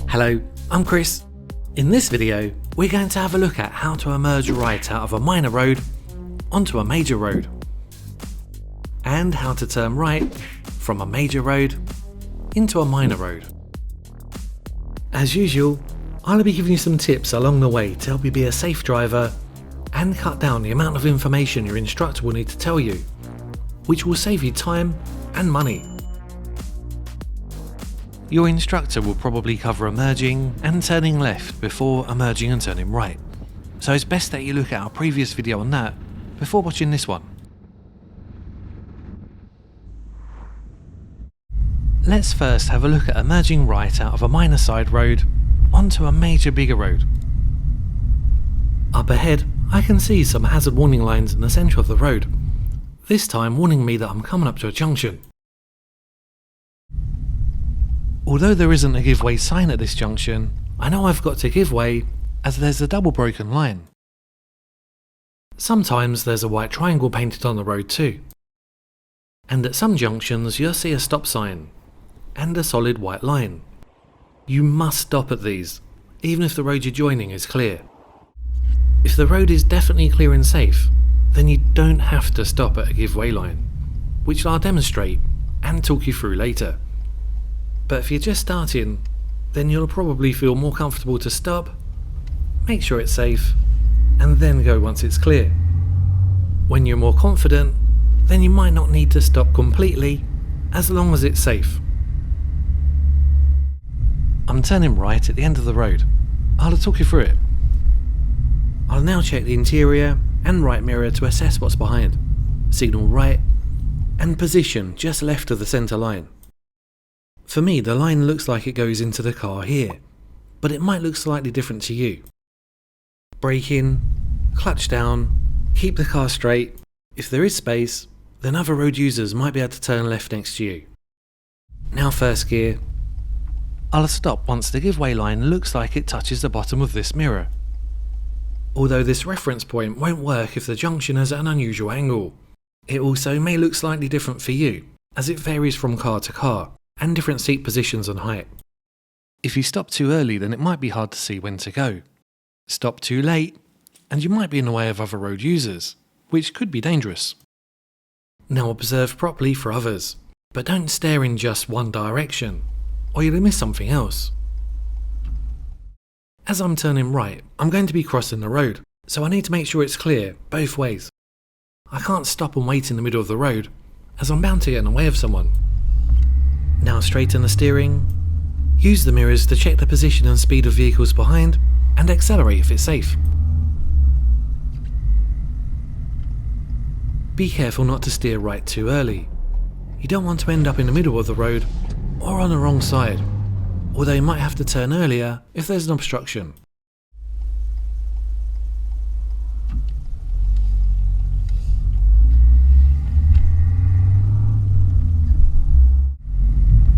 Hello, I'm Chris. In this video, we're going to have a look at how to emerge right out of a minor road onto a major road, and how to turn right from a major road into a minor road. As usual, I'll be giving you some tips along the way to help you be a safe driver and cut down the amount of information your instructor will need to tell you, which will save you time and money. Your instructor will probably cover emerging and turning left before emerging and turning right, so it's best that you look at our previous video on that before watching this one. Let's first have a look at emerging right out of a minor side road onto a major bigger road. Up ahead, I can see some hazard warning lines in the centre of the road, this time warning me that I'm coming up to a junction. Although there isn't a give way sign at this junction, I know I've got to give way as there's a double broken line. Sometimes there's a white triangle painted on the road too. And at some junctions you'll see a stop sign and a solid white line. You must stop at these, even if the road you're joining is clear. If the road is definitely clear and safe, then you don't have to stop at a give way line, which I'll demonstrate and talk you through later. But if you're just starting, then you'll probably feel more comfortable to stop, make sure it's safe, and then go once it's clear. When you're more confident, then you might not need to stop completely, as long as it's safe. I'm turning right at the end of the road. I'll talk you through it. I'll now check the interior and right mirror to assess what's behind, signal right, and position just left of the centre line. For me, the line looks like it goes into the car here, but it might look slightly different to you. Brake in, clutch down, keep the car straight. If there is space, then other road users might be able to turn left next to you. Now first gear. I'll stop once the give way line looks like it touches the bottom of this mirror. Although this reference point won't work if the junction is at an unusual angle. It also may look slightly different for you, as it varies from car to car, and different seat positions and height. If you stop too early, then it might be hard to see when to go. Stop too late, and you might be in the way of other road users, which could be dangerous. Now observe properly for others, but don't stare in just one direction, or you'll miss something else. As I'm turning right, I'm going to be crossing the road, so I need to make sure it's clear both ways. I can't stop and wait in the middle of the road, as I'm bound to get in the way of someone. Now straighten the steering, use the mirrors to check the position and speed of vehicles behind, and accelerate if it's safe. Be careful not to steer right too early. You don't want to end up in the middle of the road or on the wrong side, although you might have to turn earlier if there's an obstruction.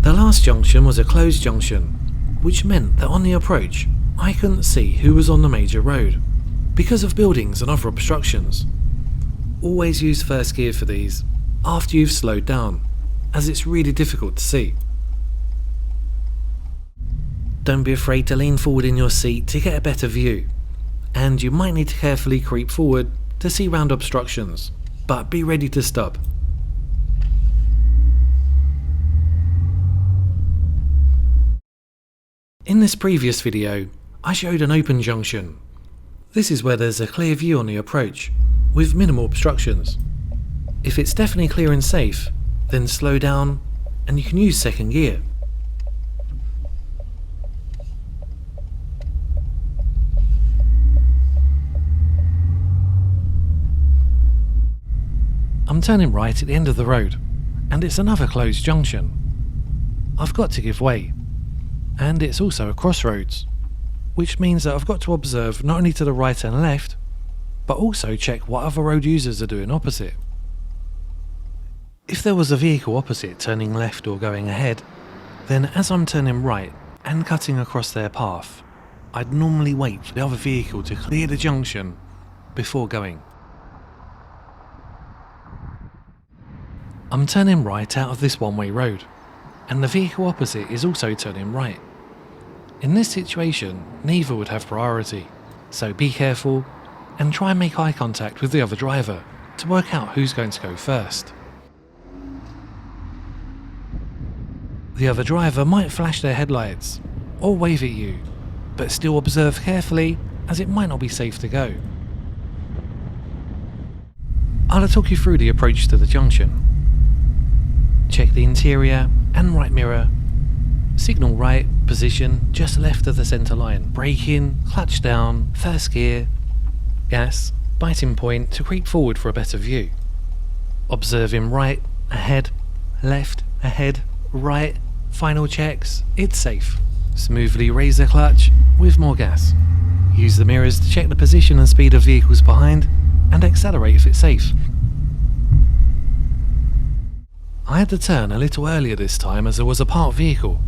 The last junction was a closed junction, which meant that on the approach, I couldn't see who was on the major road, because of buildings and other obstructions. Always use first gear for these, after you've slowed down, as it's really difficult to see. Don't be afraid to lean forward in your seat to get a better view, and you might need to carefully creep forward to see round obstructions, but be ready to stop. In this previous video, I showed an open junction. This is where there's a clear view on the approach, with minimal obstructions. If it's definitely clear and safe, then slow down and you can use second gear. I'm turning right at the end of the road, and it's another closed junction. I've got to give way. And it's also a crossroads, which means that I've got to observe not only to the right and left, but also check what other road users are doing opposite. If there was a vehicle opposite turning left or going ahead, then as I'm turning right and cutting across their path, I'd normally wait for the other vehicle to clear the junction before going. I'm turning right out of this one-way road, and the vehicle opposite is also turning right. In this situation, neither would have priority, so be careful and try and make eye contact with the other driver to work out who's going to go first. The other driver might flash their headlights or wave at you, but still observe carefully as it might not be safe to go. I'll talk you through the approach to the junction. Check the interior and right mirror. Signal right, position just left of the centre line. Brake in, clutch down, first gear, gas, biting point to creep forward for a better view. Observing right, ahead, left, ahead, right, final checks, it's safe. Smoothly raise the clutch with more gas. Use the mirrors to check the position and speed of vehicles behind and accelerate if it's safe. I had to turn a little earlier this time as there was a parked vehicle.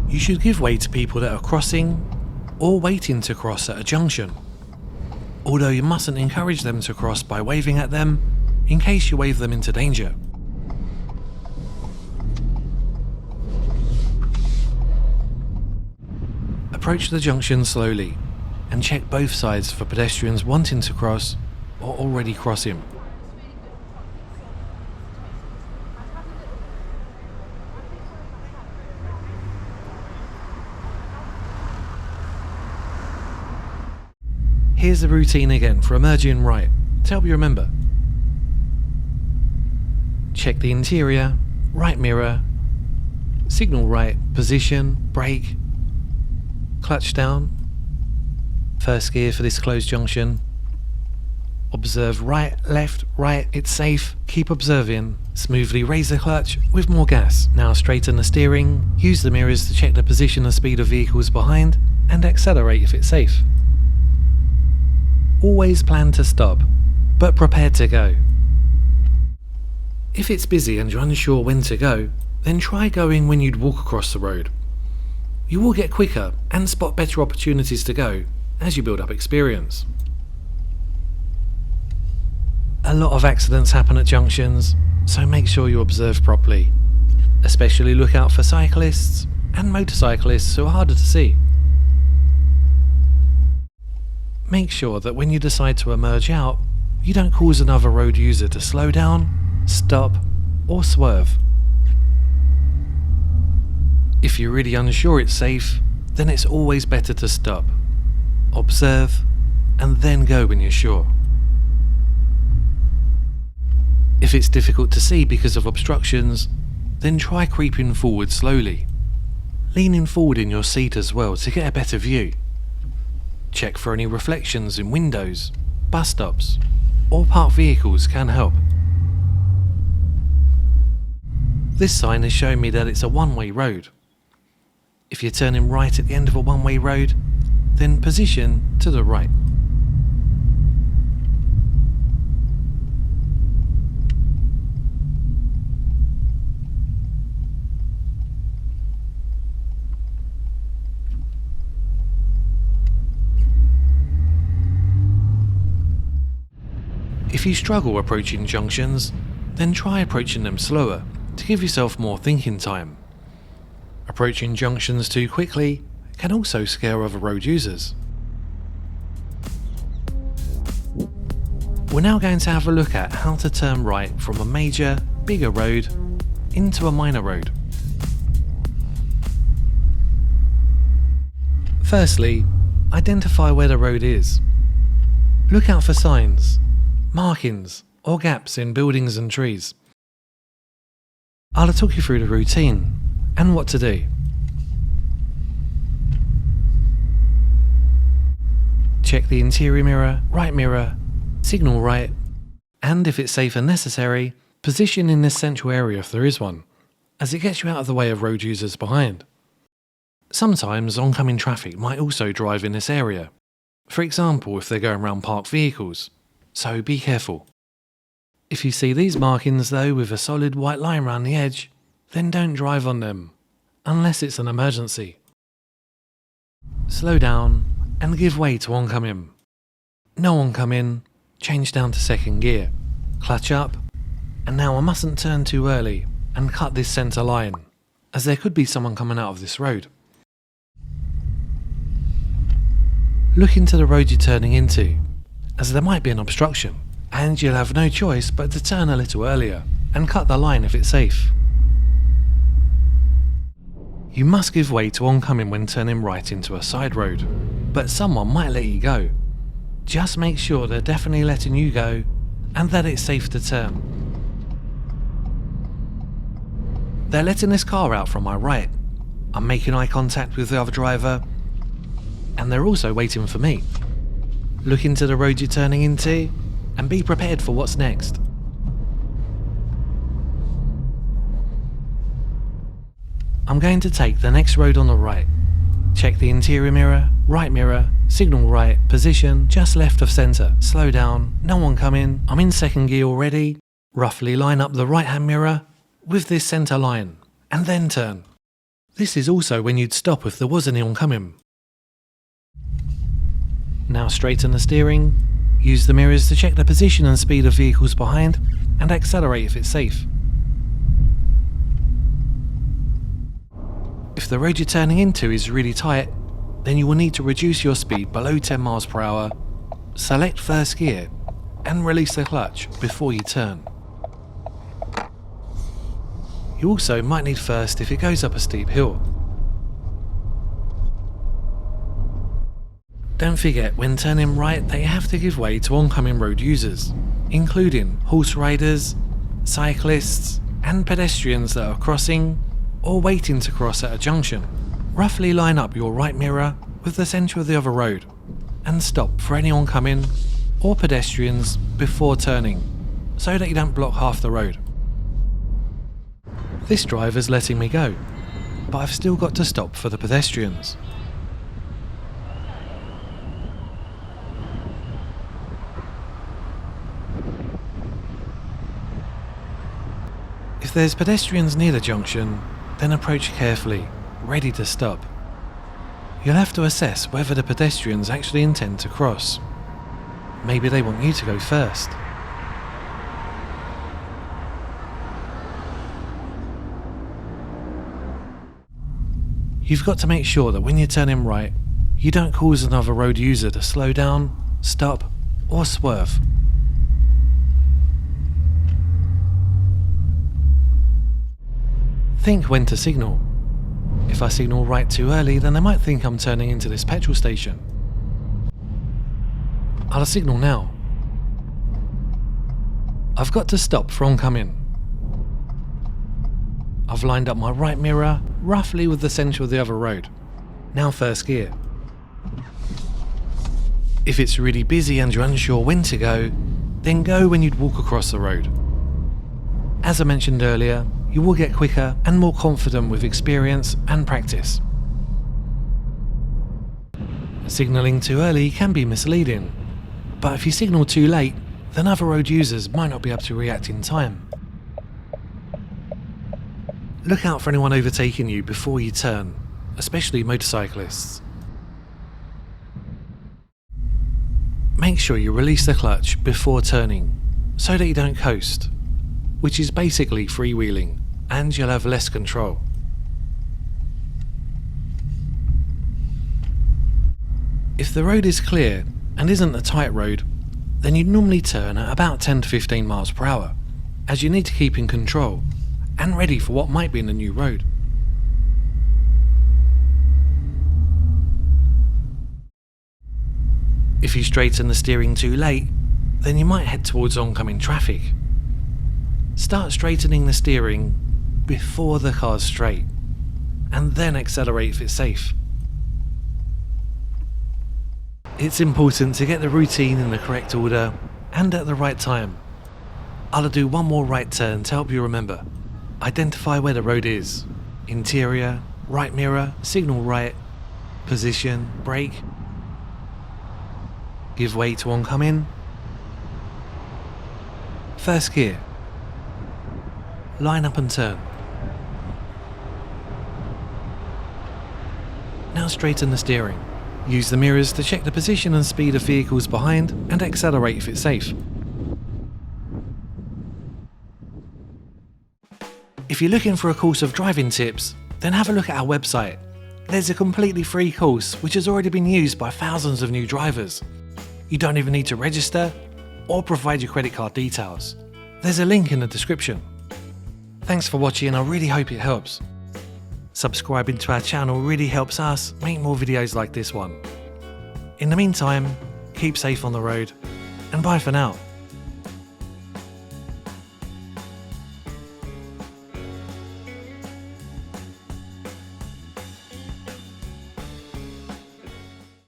You should give way to people that are crossing or waiting to cross at a junction, although you mustn't encourage them to cross by waving at them in case you wave them into danger. Approach the junction slowly and check both sides for pedestrians wanting to cross or already crossing. Here's the routine again for emerging right to help you remember. Check the interior, right mirror, signal right, position, brake, clutch down, first gear for this closed junction. Observe right, left, right, it's safe, keep observing. Smoothly raise the clutch with more gas. Now straighten the steering, use the mirrors to check the position and speed of vehicles behind, and accelerate if it's safe. Always plan to stop, but prepare to go. If it's busy and you're unsure when to go, then try going when you'd walk across the road. You will get quicker and spot better opportunities to go as you build up experience. A lot of accidents happen at junctions, so make sure you observe properly. Especially look out for cyclists and motorcyclists who are harder to see. Make sure that when you decide to emerge out, you don't cause another road user to slow down, stop, or swerve. If you're really unsure it's safe, then it's always better to stop, observe, and then go when you're sure. If it's difficult to see because of obstructions, then try creeping forward slowly, leaning forward in your seat as well to get a better view. Check for any reflections in windows, bus stops, or parked vehicles can help. This sign is showing me that it's a one-way road. If you're turning right at the end of a one-way road, then position to the right. If you struggle approaching junctions, then try approaching them slower to give yourself more thinking time. Approaching junctions too quickly can also scare other road users. We're now going to have a look at how to turn right from a major, bigger road into a minor road. Firstly, identify where the road is. Look out for signs, markings, or gaps in buildings and trees. I'll talk you through the routine and what to do. Check the interior mirror, right mirror, signal right, and if it's safe and necessary, position in this central area if there is one, as it gets you out of the way of road users behind. Sometimes oncoming traffic might also drive in this area, for example if they're going around parked vehicles, so be careful. If you see these markings though with a solid white line around the edge, then don't drive on them, unless it's an emergency. Slow down and give way to oncoming. No oncoming, change down to second gear, clutch up, and now I mustn't turn too early, and cut this centre line, as there could be someone coming out of this road. Look into the road you're turning into, as there might be an obstruction, and you'll have no choice but to turn a little earlier and cut the line if it's safe. You must give way to oncoming when turning right into a side road, but someone might let you go. Just make sure they're definitely letting you go and that it's safe to turn. They're letting this car out from my right. I'm making eye contact with the other driver, and they're also waiting for me. Look into the road you're turning into and be prepared for what's next. I'm going to take the next road on the right. Check the interior mirror, right mirror, signal right, position just left of centre, slow down, no one coming, I'm in second gear already, roughly line up the right hand mirror with this centre line, and then turn. This is also when you'd stop if there was any oncoming. Now straighten the steering, use the mirrors to check the position and speed of vehicles behind, and accelerate if it's safe. If the road you're turning into is really tight, then you will need to reduce your speed below 10 miles per hour, select first gear, and release the clutch before you turn. You also might need first if it goes up a steep hill. Don't forget when turning right that you have to give way to oncoming road users, including horse riders, cyclists, and pedestrians that are crossing or waiting to cross at a junction. Roughly line up your right mirror with the centre of the other road and stop for any oncoming or pedestrians before turning, so that you don't block half the road. This driver's letting me go, but I've still got to stop for the pedestrians. If there's pedestrians near the junction, then approach carefully, ready to stop. You'll have to assess whether the pedestrians actually intend to cross. Maybe they want you to go first. You've got to make sure that when you're turning right, you don't cause another road user to slow down, stop, or swerve. Think when to signal. If I signal right too early, then they might think I'm turning into this petrol station. I'll signal now. I've got to stop for oncoming. I've lined up my right mirror roughly with the centre of the other road. Now first gear. If it's really busy and you're unsure when to go, then go when you'd walk across the road. As I mentioned earlier, you will get quicker and more confident with experience and practice. Signalling too early can be misleading, but if you signal too late, then other road users might not be able to react in time. Look out for anyone overtaking you before you turn, especially motorcyclists. Make sure you release the clutch before turning, so that you don't coast, which is basically freewheeling, and you'll have less control. If the road is clear and isn't a tight road, then you'd normally turn at about 10 to 15 miles per hour, as you need to keep in control and ready for what might be in the new road. If you straighten the steering too late, then you might head towards oncoming traffic. Start straightening the steering before the car's straight, and then accelerate if it's safe. It's important to get the routine in the correct order and at the right time. I'll do one more right turn to help you remember. Identify where the road is. Interior, right mirror, signal right, position, brake. Give way to oncoming. First gear. Line up and turn. Now straighten the steering. Use the mirrors to check the position and speed of vehicles behind and accelerate if it's safe. If you're looking for a course of driving tips, then have a look at our website. There's a completely free course which has already been used by thousands of new drivers. You don't even need to register or provide your credit card details. There's a link in the description. Thanks for watching, and I really hope it helps. Subscribing to our channel really helps us make more videos like this one. In the meantime, keep safe on the road, and bye for now.